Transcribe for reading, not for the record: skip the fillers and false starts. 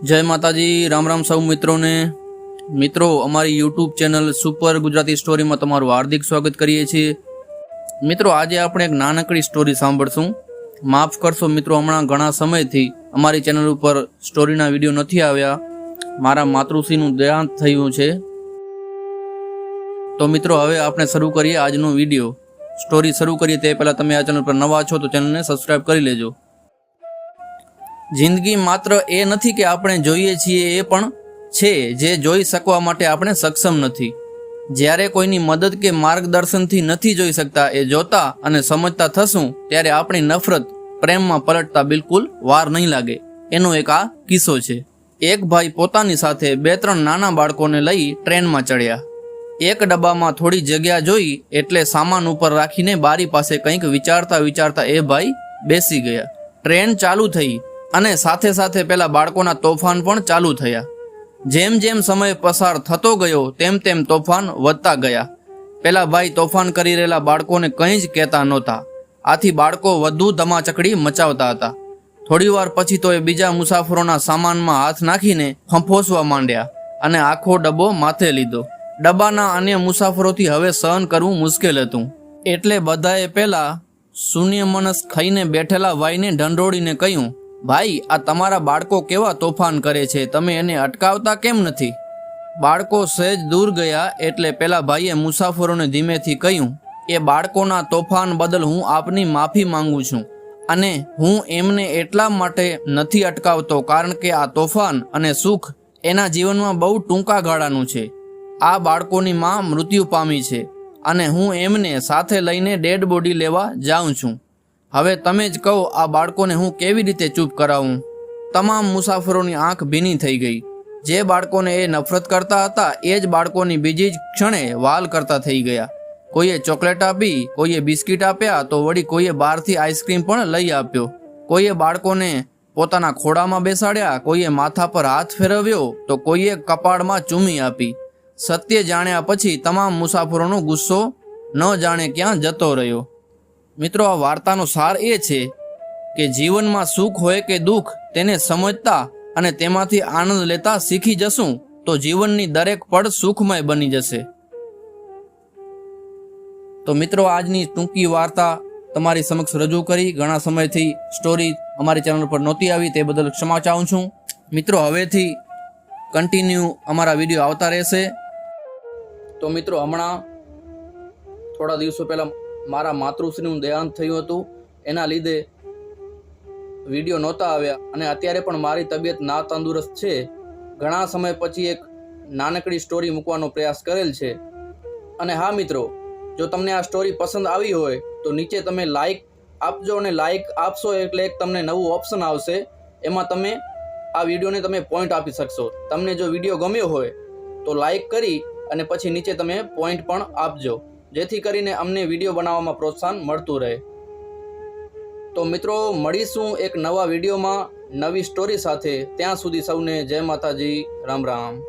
जय माताजी। राम राम सौ मित्रों अमारी YouTube channel super Gujarati story में तमारुं हार्दिक स्वागत करीए छीए। मित्रों आज आपणे एक नानकड़ी स्टोरी सांभळशुं। माफ करशो मित्रों, हमणां घणा समयथी अमारी चैनल पर स्टोरीना विडियो नथी आव्या। मारा मातृश्रीनुं देहांत थयुं छे। तो मित्रों हवे आपणे शरू करीए आजनो विडियो। स्टोरी शरू करीए ते पहेला तमे आ चैनल पर नवा छो तो चैनलने सब्सक्राइब करी लेजो। जिंदगी मात्र ए नथी के आपणे जोईए छीए, ए पण छे जे जोई शकवा माटे आपणे सक्षम नथी। ज्यारे कोईनी मदद के मार्गदर्शनथी नथी जोई शकता, ए जोता अने समजता थशुं त्यारे आपणी नफरत प्रेम में पलटता बिल्कुल वार नहीं लागे। एनो एक आ किस्सो छे। एक भाई पोतानी साथे बे त्रण नाना बाळकोने लई ट्रेन में चढ़्या। एक डब्बा में थोड़ी जग्या जोई एटले सामान उपर राखीने बारी पासे कंईक विचारता विचारता ए भाई बेसी गया। ट्रेन चालू थई अने साथे साथे पेला बाळकोना तोफान पण चालू थया। जेम जेम समय पसार थतो गयो तेम तेम तोफान वधता गया। पेला भाई तोफान करी रहेला बाळकोने कंई ज कहेता नहोता। आथी बाळको वधु धमाचकड़ी मचावता हता। थोड़ी वार पछी तो ए बीजा मुसाफरोना सामान में हाथ नाखीने फंफोसवा मांड्या अने आखो डब्बो माथे लीधो। डब्बाना अन्य मुसाफरोथी हवे सहन करवुं मुश्केल हतुं, एटले बधाए पेला शून्य मनस खाईने बेठेला भाईने ढंढोळीने कह्युं, भाई आ तमारा बाळको केवा तोफान करे छे, तमे एने अटकावता केम नथी? बाळको सहेज दूर गया एटले पेला भाईए मुसाफरोने धीमेथी कह्युं, ए बाळकोना तोफान बदल हूँ आपनी माफी मांगू छूं अने हूँ एमने एटला माटे नथी अटकावतो कारण के आ तोफान अने सुख एना जीवनमां बहु टूंका गाळानुं छे। आ बाळकोनी मां मृत्यु पामी छे अने हूँ एमने साथे लईने डेड बोडी लेवा जाऊं छूं। हवे तमे ज कहो आ बाळकोने हूँ केवी रीते चूप करावुं? तमाम मुसाफरोनी आंख भीनी थई गई। जे बाळकोने ए नफरत करता हता ए ज बाळकोनी बीजी ज क्षणे वाल करता थई गया। कोईए चॉकलेट आपी, कोईए बिस्किट आप्या तो वળી कोईए बहारथी आइसक्रीम पण लई आप्यो। कोईए बाळकोने पोताना खोडामां बेसाड्या, कोईए माथा पर हाथ फेरव्यो तो कोईए कपाळमां चूमी आपी। सत्य जाण्या पछी तमाम मुसाफरोनो गुस्सो न जाणे क्यां जतो रह्यो। मित्रों आ वार्तानो सार ए छे के जीवन में सुख होय के दुख तेने समझता अने तेमांथी आनंद लेता सीखी जशुं तो जीवननी दरेक पड़ सुखमय बनी जशे। तो मित्रों आजनी टूंकी वार्ता तमारी समक्ष रजू करी। घणा समयथी स्टोरी अमारी चैनल पर नहोती आवी ते बदल क्षमा चाहूं छुं। मित्रों हवेथी कन्टिन्यू अमारा विडियो आवता रहेशे। तो मित्रों हमणां थोड़ा दिवसों पहला मारा मातृश्रीनुं देहांत थयुं हतुं, एना लीधे विडियो नहोता आव्या अने अत्यारे पण मारी तबियत ना तंदुरस्त छे। घणा समय पछी एक नानकड़ी स्टोरी मूकवानो प्रयास करेल छे। अने हाँ मित्रों, जो तमने आ स्टोरी पसंद आवी होय तो नीचे तमे लाइक आपजो अने लाइक आपशो एटले एक तमने नवुं ऑप्शन आवशे, एमां तमे आ विडियोने तमे पॉइंट आपी शकशो। तमने जो विडियो गम्यो होय तो लाइक करी अने पछी नीचे तमे पॉइंट पण आपजो, जेथी करीने अमने विडियो बनाववामां प्रोत्साहन मळतुं रहे। तो मित्रों मळीशुं एक नवा विडियोमां नवी स्टोरी साथे। त्यां सुधी सौने जय माताजी, राम राम।